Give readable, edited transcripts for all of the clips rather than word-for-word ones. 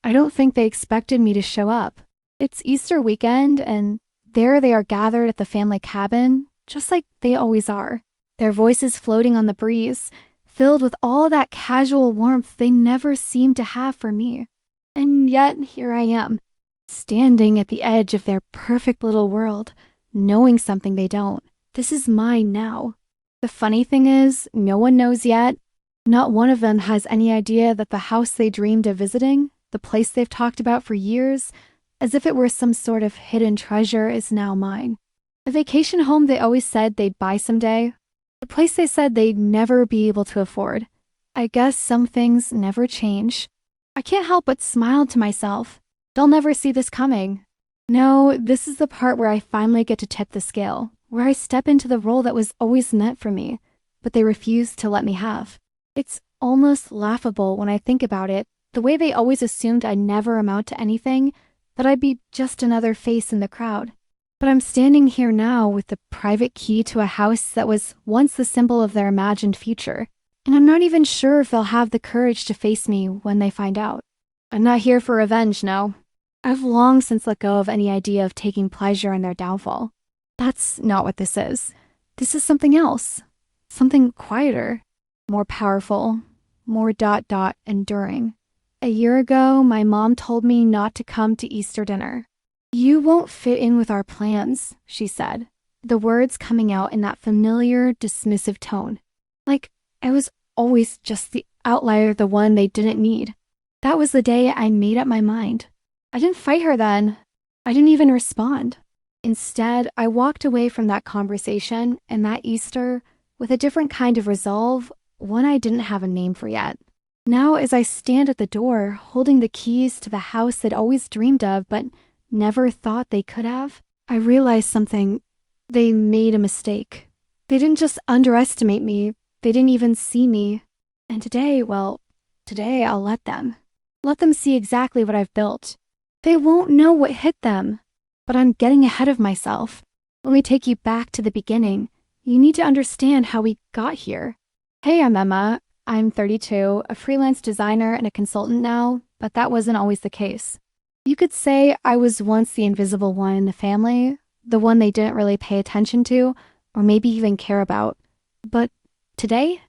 I don't think they expected me to show up. It's Easter weekend, and there they are gathered at the family cabin, just like they always are. Their voices floating on the breeze, filled with all that casual warmth they never seemed to have for me. And yet, here I am, standing at the edge of their perfect little world, knowing something they don't. This is mine now. The funny thing is, no one knows yet. Not one of them has any idea that the house they dreamed of visiting, the place they've talked about for years, as if it were some sort of hidden treasure, is now mine. The vacation home they always said they'd buy someday, the place they said they'd never be able to afford. I guess some things never change. I can't help but smile to myself. They'll never see this coming. No, this is the part where I finally get to tip the scale, where I step into the role that was always meant for me, but they refuse to let me have. It's almost laughable when I think about it, the way they always assumed I'd never amount to anything, that I'd be just another face in the crowd. But I'm standing here now with the private key to a house that was once the symbol of their imagined future, and I'm not even sure if they'll have the courage to face me when they find out. I'm not here for revenge, no. I've long since let go of any idea of taking pleasure in their downfall. That's not what this is. This is something else. Something quieter, more powerful, more enduring. A year ago, my mom told me not to come to Easter dinner. You won't fit in with our plans, she said, the words coming out in that familiar, dismissive tone. Like I was always just the outlier, the one they didn't need. That was the day I made up my mind. I didn't fight her then. I didn't even respond. Instead, I walked away from that conversation and that Easter with a different kind of resolve, one I didn't have a name for yet. Now, as I stand at the door, holding the keys to the house I'd always dreamed of but never thought they could have, I realized something. They made a mistake. They didn't just underestimate me, they didn't even see me. And today I'll let them. Let them see exactly what I've built. They won't know what hit them. But I'm getting ahead of myself. Let me take you back to the beginning. You need to understand how we got here. Hey, I'm Emma. I'm 32, a freelance designer and a consultant now, but that wasn't always the case. You could say I was once the invisible one in the family, the one they didn't really pay attention to, or maybe even care about. But today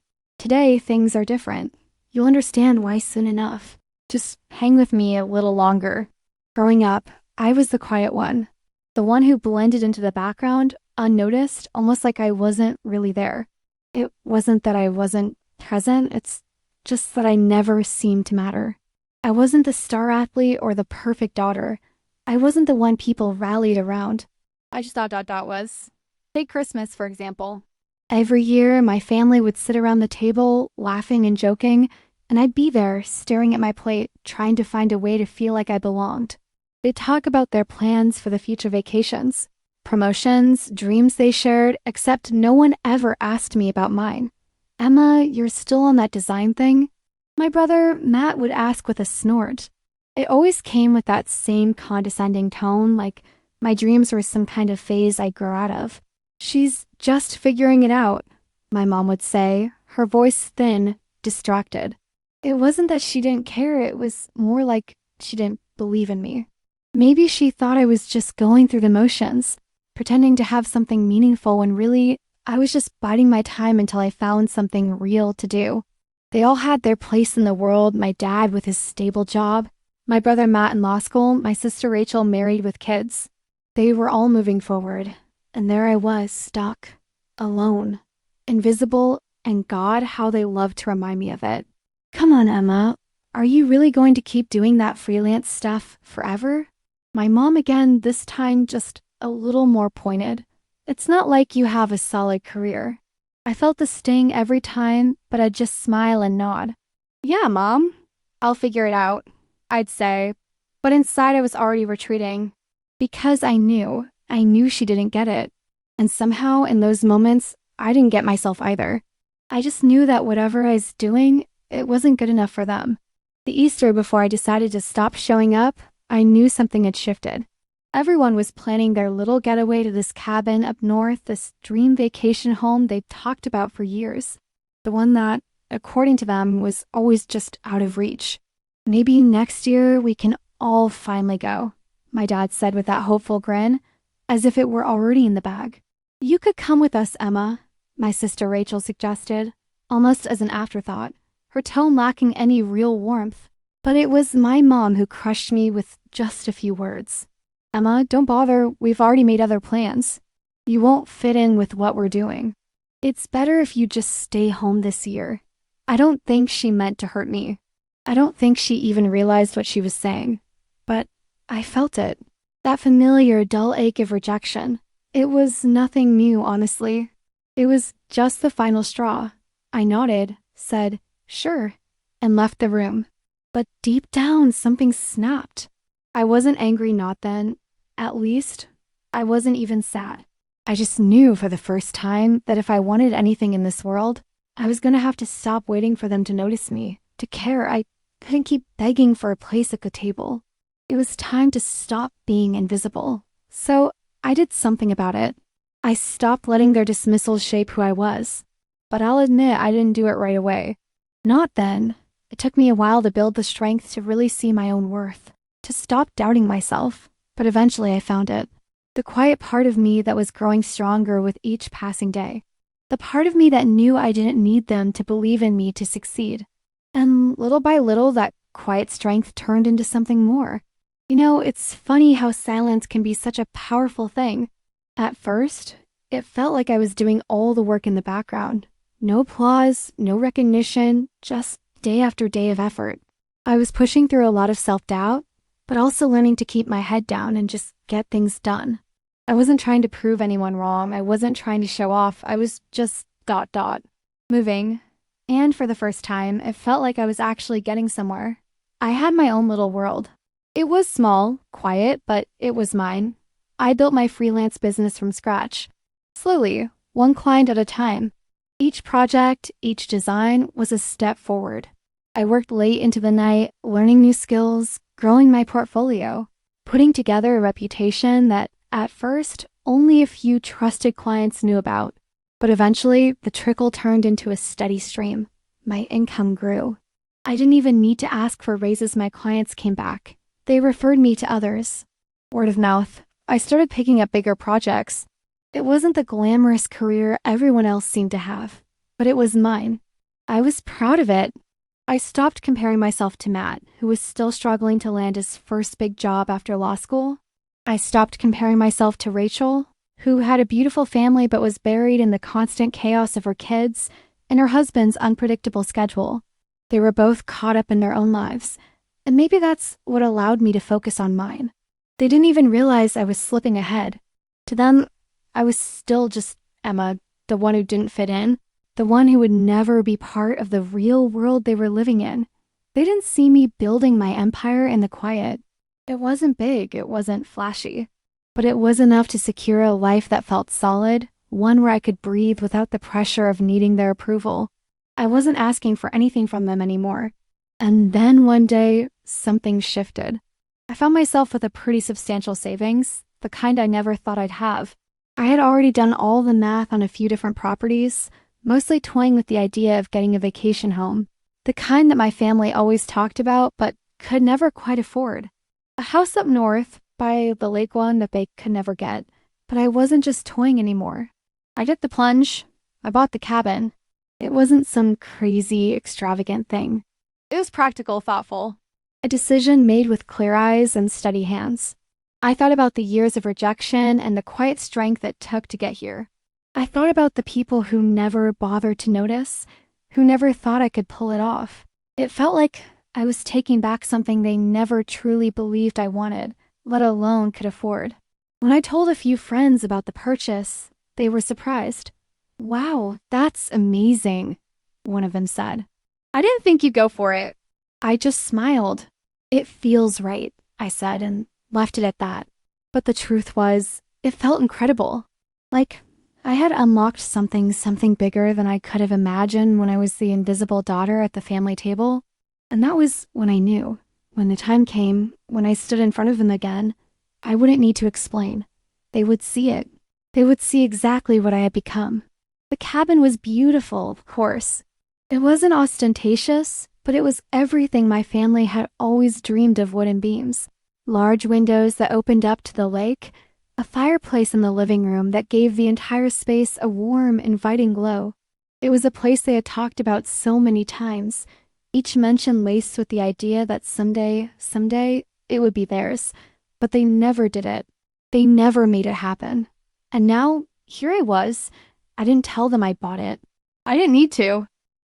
things are different. You'll understand why soon enough. Just hang with me a little longer. Growing up, I was the quiet one, the one who blended into the background, unnoticed, almost like I wasn't really there. It wasn't that I wasn't present, it's just that I never seemed to matter. I wasn't the star athlete or the perfect daughter. I wasn't the one people rallied around. I just was. Take Christmas, for example. Every year, my family would sit around the table, laughing and joking, and I'd be there, staring at my plate, trying to find a way to feel like I belonged. They'd talk about their plans for the future vacations, promotions, dreams they shared, except no one ever asked me about mine. Emma, you're still on that design thing? My brother, Matt, would ask with a snort. It always came with that same condescending tone, like my dreams were some kind of phase I'd grow out of. She's just figuring it out, my mom would say, her voice thin, distracted. It wasn't that she didn't care, it was more like she didn't believe in me. Maybe she thought I was just going through the motions, pretending to have something meaningful when really I was just biding my time until I found something real to do. They all had their place in the world, my dad with his stable job, my brother Matt in law school, my sister Rachel married with kids. They were all moving forward, and there I was, stuck, alone, invisible, and God, how they loved to remind me of it. Come on, Emma, are you really going to keep doing that freelance stuff forever? My mom again, this time just a little more pointed. It's not like you have a solid career. I felt the sting every time, but I'd just smile and nod. Yeah, Mom, I'll figure it out, I'd say. But inside I was already retreating. Because I knew she didn't get it. And somehow in those moments, I didn't get myself either. I just knew that whatever I was doing, it wasn't good enough for them. The Easter before I decided to stop showing up, I knew something had shifted. Everyone was planning their little getaway to this cabin up north, this dream vacation home they'd talked about for years. The one that, according to them, was always just out of reach. Maybe next year we can all finally go, my dad said with that hopeful grin, as if it were already in the bag. You could come with us, Emma, my sister Rachel suggested, almost as an afterthought, her tone lacking any real warmth. But it was my mom who crushed me with just a few words. Emma, don't bother, we've already made other plans. You won't fit in with what we're doing. It's better if you just stay home this year. I don't think she meant to hurt me. I don't think she even realized what she was saying. But I felt it. That familiar dull ache of rejection. It was nothing new, honestly. It was just the final straw. I nodded, said, sure, and left the room. But deep down, something snapped. I wasn't angry not then. At least, I wasn't even sad. I just knew for the first time that if I wanted anything in this world, I was going to have to stop waiting for them to notice me, to care. I couldn't keep begging for a place at the table. It was time to stop being invisible. So I did something about it. I stopped letting their dismissal shape who I was. But I'll admit I didn't do it right away. Not then. It took me a while to build the strength to really see my own worth, to stop doubting myself. But eventually I found it. The quiet part of me that was growing stronger with each passing day. The part of me that knew I didn't need them to believe in me to succeed. And little by little, that quiet strength turned into something more. You know, it's funny how silence can be such a powerful thing. At first, it felt like I was doing all the work in the background. No applause, no recognition, just day after day of effort. I was pushing through a lot of self-doubt, but also learning to keep my head down and just get things done. I wasn't trying to prove anyone wrong. I wasn't trying to show off. I was just ... moving. And for the first time, it felt like I was actually getting somewhere. I had my own little world. It was small, quiet, but it was mine. I built my freelance business from scratch. Slowly, one client at a time. Each project, each design was a step forward. I worked late into the night, learning new skills, growing my portfolio, putting together a reputation that, at first, only a few trusted clients knew about. But eventually, the trickle turned into a steady stream. My income grew. I didn't even need to ask for raises. My clients came back. They referred me to others. Word of mouth. I started picking up bigger projects. It wasn't the glamorous career everyone else seemed to have, but it was mine. I was proud of it. I stopped comparing myself to Matt, who was still struggling to land his first big job after law school. I stopped comparing myself to Rachel, who had a beautiful family but was buried in the constant chaos of her kids and her husband's unpredictable schedule. They were both caught up in their own lives, and maybe that's what allowed me to focus on mine. They didn't even realize I was slipping ahead. To them, I was still just Emma, the one who didn't fit in, the one who would never be part of the real world they were living in. They didn't see me building my empire in the quiet. It wasn't big, it wasn't flashy, but it was enough to secure a life that felt solid, one where I could breathe without the pressure of needing their approval. I wasn't asking for anything from them anymore. And then one day, something shifted. I found myself with a pretty substantial savings, the kind I never thought I'd have. I had already done all the math on a few different properties, mostly toying with the idea of getting a vacation home, the kind that my family always talked about but could never quite afford. A house up north, by the lake one that they could never get, but I wasn't just toying anymore. I did the plunge. I bought the cabin. It wasn't some crazy, extravagant thing. It was practical, thoughtful. A decision made with clear eyes and steady hands. I thought about the years of rejection and the quiet strength it took to get here. I thought about the people who never bothered to notice, who never thought I could pull it off. It felt like I was taking back something they never truly believed I wanted, let alone could afford. When I told a few friends about the purchase, they were surprised. "Wow, that's amazing," one of them said. "I didn't think you'd go for it." I just smiled. "It feels right," I said, and left it at that. But the truth was, it felt incredible. Like I had unlocked something bigger than I could have imagined when I was the invisible daughter at the family table. And that was when I knew. When the time came, when I stood in front of them again, I wouldn't need to explain. They would see it. They would see exactly what I had become. The cabin was beautiful, of course. It wasn't ostentatious, but it was everything my family had always dreamed of: wooden beams, large windows that opened up to the lake, a fireplace in the living room that gave the entire space a warm, inviting glow. It was a place they had talked about so many times, each mention laced with the idea that someday, it would be theirs. But they never did it. They never made it happen. And now, here I was. I didn't tell them I bought it. I didn't need to.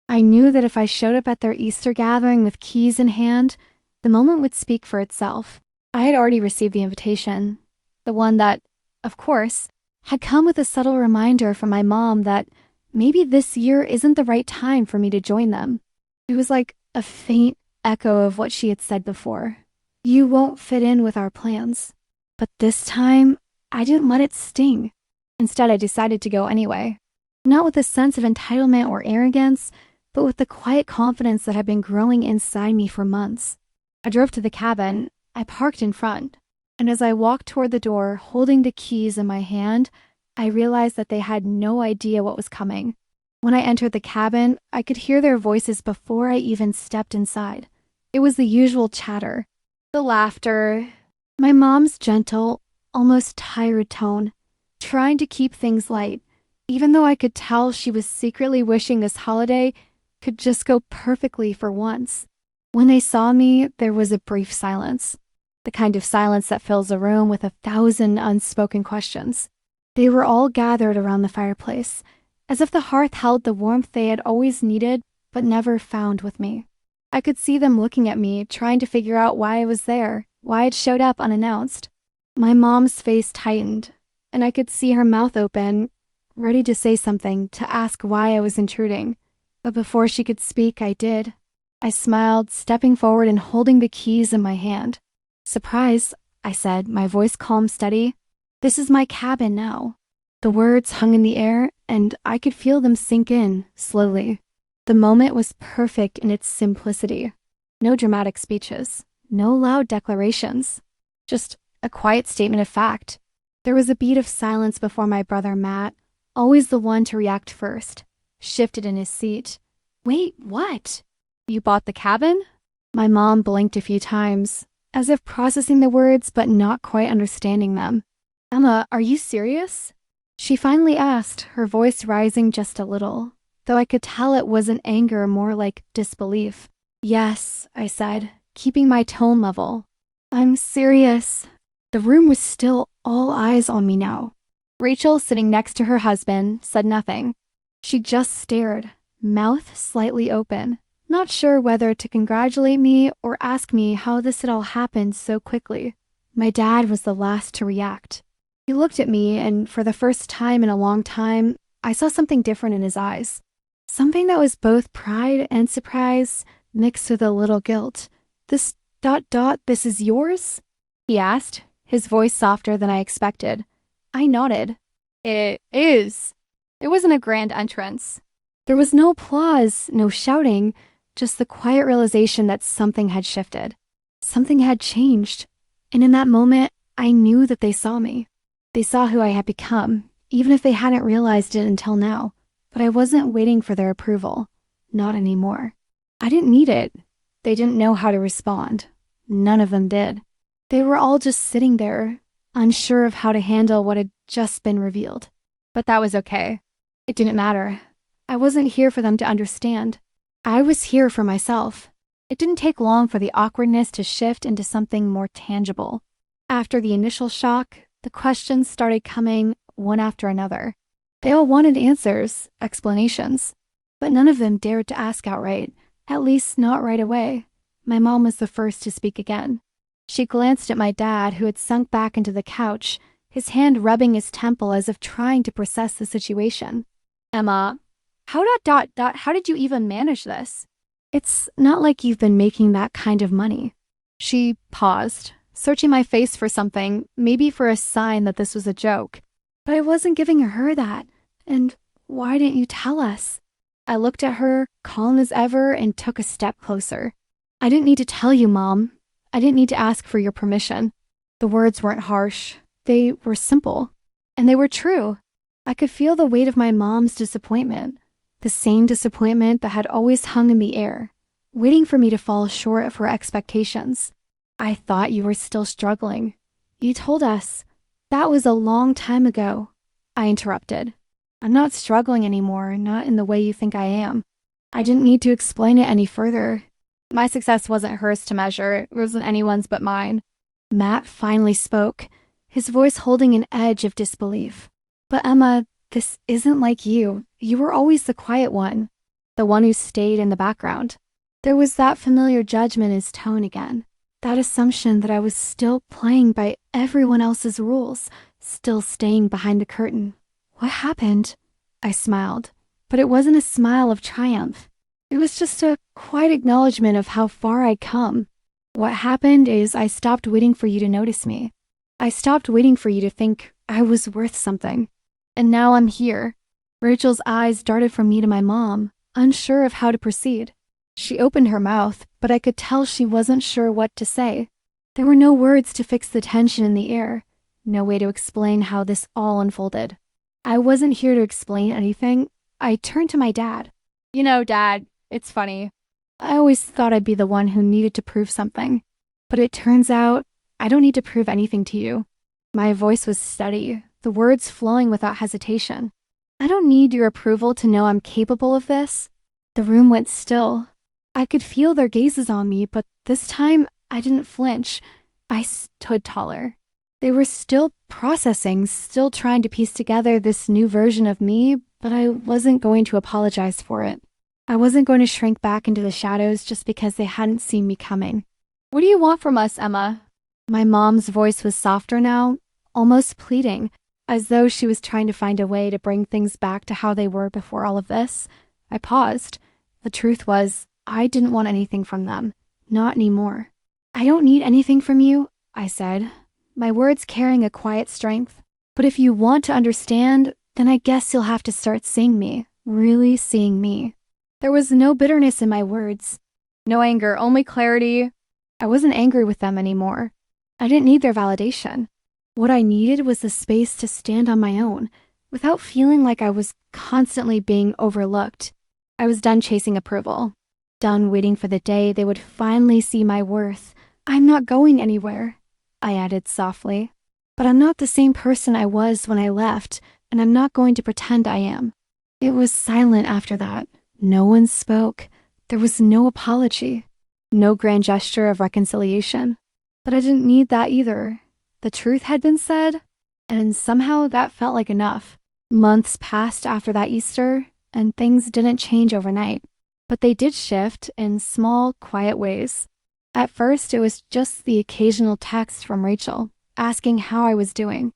I knew that if I showed up at their Easter gathering with keys in hand, the moment would speak for itself. I had already received the invitation, the one that, of course, had come with a subtle reminder from my mom that maybe this year isn't the right time for me to join them. It was like a faint echo of what she had said before. You won't fit in with our plans. But this time, I didn't let it sting. Instead, I decided to go anyway. Not with a sense of entitlement or arrogance, but with the quiet confidence that had been growing inside me for months. I drove to the cabin. I parked in front. And as I walked toward the door, holding the keys in my hand, I realized that they had no idea what was coming. When I entered the cabin, I could hear their voices before I even stepped inside. It was the usual chatter, the laughter, my mom's gentle, almost tired tone, trying to keep things light, even though I could tell she was secretly wishing this holiday could just go perfectly for once. When they saw me, there was a brief silence, the kind of silence that fills a room with 1,000 unspoken questions. They were all gathered around the fireplace, as if the hearth held the warmth they had always needed but never found with me. I could see them looking at me, trying to figure out why I was there, why I'd showed up unannounced. My mom's face tightened, and I could see her mouth open, ready to say something, to ask why I was intruding. But before she could speak, I did. I smiled, stepping forward and holding the keys in my hand. Surprise, I said, my voice calm, steady. This is my cabin now. The words hung in the air, and I could feel them sink in, slowly. The moment was perfect in its simplicity. No dramatic speeches, no loud declarations, just a quiet statement of fact. There was a beat of silence before my brother Matt, always the one to react first, shifted in his seat. Wait, what? You bought the cabin? My mom blinked a few times, as if processing the words but not quite understanding them. Emma, are you serious? She finally asked, her voice rising just a little, though I could tell it wasn't anger, more like disbelief. Yes, I said, keeping my tone level. I'm serious. The room was still all eyes on me now. Rachel, sitting next to her husband, said nothing. She just stared, mouth slightly open, not sure whether to congratulate me or ask me how this had all happened so quickly. My dad was the last to react. He looked at me, and for the first time in a long time, I saw something different in his eyes. Something that was both pride and surprise, mixed with a little guilt. This ... this is yours? He asked, his voice softer than I expected. I nodded. It is. It wasn't a grand entrance. There was no applause, no shouting, just the quiet realization that something had shifted. Something had changed. And in that moment, I knew that they saw me. They saw who I had become, even if they hadn't realized it until now. But I wasn't waiting for their approval. Not anymore. I didn't need it. They didn't know how to respond. None of them did. They were all just sitting there, unsure of how to handle what had just been revealed. But that was okay. It didn't matter. I wasn't here for them to understand. I was here for myself. It didn't take long for the awkwardness to shift into something more tangible. After the initial shock, the questions started coming one after another. They all wanted answers, explanations, but none of them dared to ask outright, at least not right away. My mom was the first to speak again. She glanced at my dad, who had sunk back into the couch, his hand rubbing his temple as if trying to process the situation. Emma, how did you even manage this? It's not like you've been making that kind of money. She paused, searching my face for something, maybe for a sign that this was a joke. But I wasn't giving her that. And why didn't you tell us? I looked at her, calm as ever, and took a step closer. I didn't need to tell you, Mom. I didn't need to ask for your permission. The words weren't harsh. They were simple. And they were true. I could feel the weight of my mom's disappointment. The same disappointment that had always hung in the air. waiting for me to fall short of her expectations. I thought you were still struggling. You told us. That was a long time ago. I interrupted. I'm not struggling anymore, not in the way you think I am. I didn't need to explain it any further. My success wasn't hers to measure, it wasn't anyone's but mine. Matt finally spoke, his voice holding an edge of disbelief. But Emma, this isn't like you. You were always the quiet one, the one who stayed in the background. There was that familiar judgment in his tone again, that assumption that I was still playing by everyone else's rules, still staying behind the curtain. What happened? I smiled, but it wasn't a smile of triumph. It was just a quiet acknowledgement of how far I'd come. What happened is I stopped waiting for you to notice me. I stopped waiting for you to think I was worth something. And now I'm here. Rachel's eyes darted from me to my mom, unsure of how to proceed. She opened her mouth, but I could tell she wasn't sure what to say. There were no words to fix the tension in the air, no way to explain how this all unfolded. I wasn't here to explain anything. I turned to my dad. You know, Dad, it's funny. I always thought I'd be the one who needed to prove something. But it turns out I don't need to prove anything to you. My voice was steady, the words flowing without hesitation. I don't need your approval to know I'm capable of this. The room went still. I could feel their gazes on me, but this time I didn't flinch. I stood taller. They were still processing, still trying to piece together this new version of me, but I wasn't going to apologize for it. I wasn't going to shrink back into the shadows just because they hadn't seen me coming. What do you want from us, Emma? My mom's voice was softer now, almost pleading, as though she was trying to find a way to bring things back to how they were before all of this. I paused. The truth was, I didn't want anything from them. Not anymore. I don't need anything from you, I said, my words carrying a quiet strength. But if you want to understand, then I guess you'll have to start seeing me, really seeing me. There was no bitterness in my words. No anger, only clarity. I wasn't angry with them anymore. I didn't need their validation. What I needed was the space to stand on my own, without feeling like I was constantly being overlooked. I was done chasing approval. Done waiting for the day they would finally see my worth. I'm not going anywhere, I added softly. But I'm not the same person I was when I left, and I'm not going to pretend I am. It was silent after that. No one spoke. There was no apology. No grand gesture of reconciliation. But I didn't need that either. The truth had been said, and somehow that felt like enough. Months passed after that Easter, and things didn't change overnight. But they did shift in small, quiet ways. At first, it was just the occasional text from Rachel, asking how I was doing.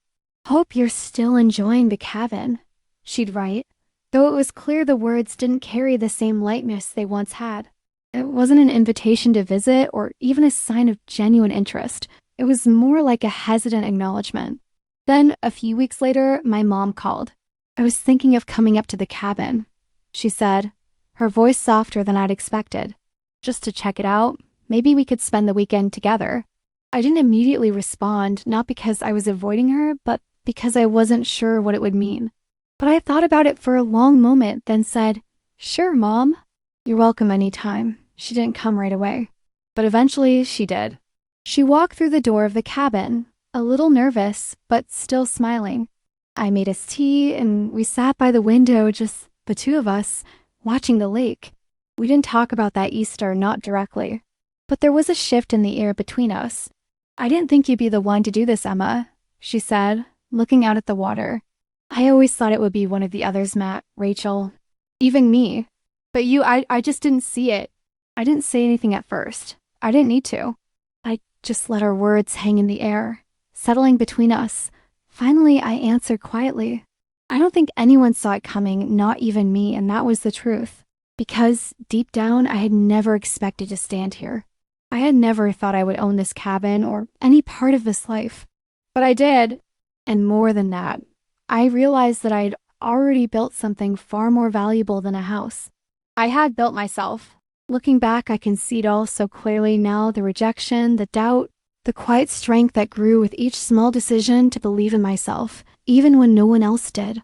Hope you're still enjoying the cabin, she'd write, though it was clear the words didn't carry the same lightness they once had. It wasn't an invitation to visit or even a sign of genuine interest. It was more like a hesitant acknowledgement. Then, a few weeks later, my mom called. I was thinking of coming up to the cabin, she said, her voice softer than I'd expected. Just to check it out, maybe we could spend the weekend together. I didn't immediately respond, not because I was avoiding her, but because I wasn't sure what it would mean. But I thought about it for a long moment, then said, Sure, Mom. You're welcome anytime. She didn't come right away. But eventually, she did. She walked through the door of the cabin, a little nervous, but still smiling. I made us tea, and we sat by the window, just the two of us, watching the lake. We didn't talk about that Easter, not directly. But there was a shift in the air between us. I didn't think you'd be the one to do this, Emma, she said, looking out at the water. I always thought it would be one of the others, Matt, Rachel, even me. But you, I just didn't see it. I didn't say anything at first. I didn't need to. I just let our words hang in the air, settling between us. Finally, I answered quietly. I don't think anyone saw it coming, not even me, and that was the truth. Because, deep down, I had never expected to stand here. I had never thought I would own this cabin or any part of this life. But I did. And more than that, I realized that I'd already built something far more valuable than a house. I had built myself. Looking back, I can see it all so clearly now, the rejection, the doubt, the quiet strength that grew with each small decision to believe in myself, even when no one else did.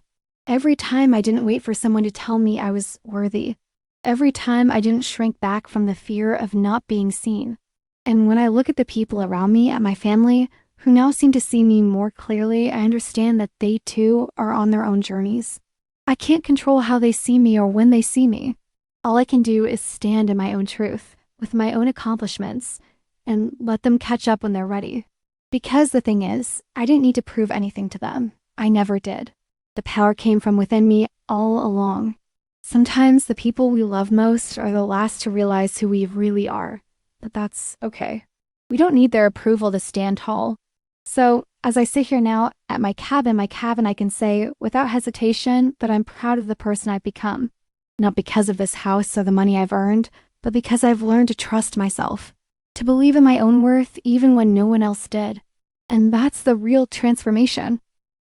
Every time I didn't wait for someone to tell me I was worthy. Every time I didn't shrink back from the fear of not being seen. And when I look at the people around me, at my family, who now seem to see me more clearly, I understand that they too are on their own journeys. I can't control how they see me or when they see me. All I can do is stand in my own truth, with my own accomplishments, and let them catch up when they're ready. Because the thing is, I didn't need to prove anything to them. I never did. The power came from within me all along. Sometimes the people we love most are the last to realize who we really are, but that's okay. We don't need their approval to stand tall. So, as I sit here now at my cabin, I can say, without hesitation, that I'm proud of the person I've become. Not because of this house or the money I've earned, but because I've learned to trust myself, to believe in my own worth even when no one else did. And that's the real transformation.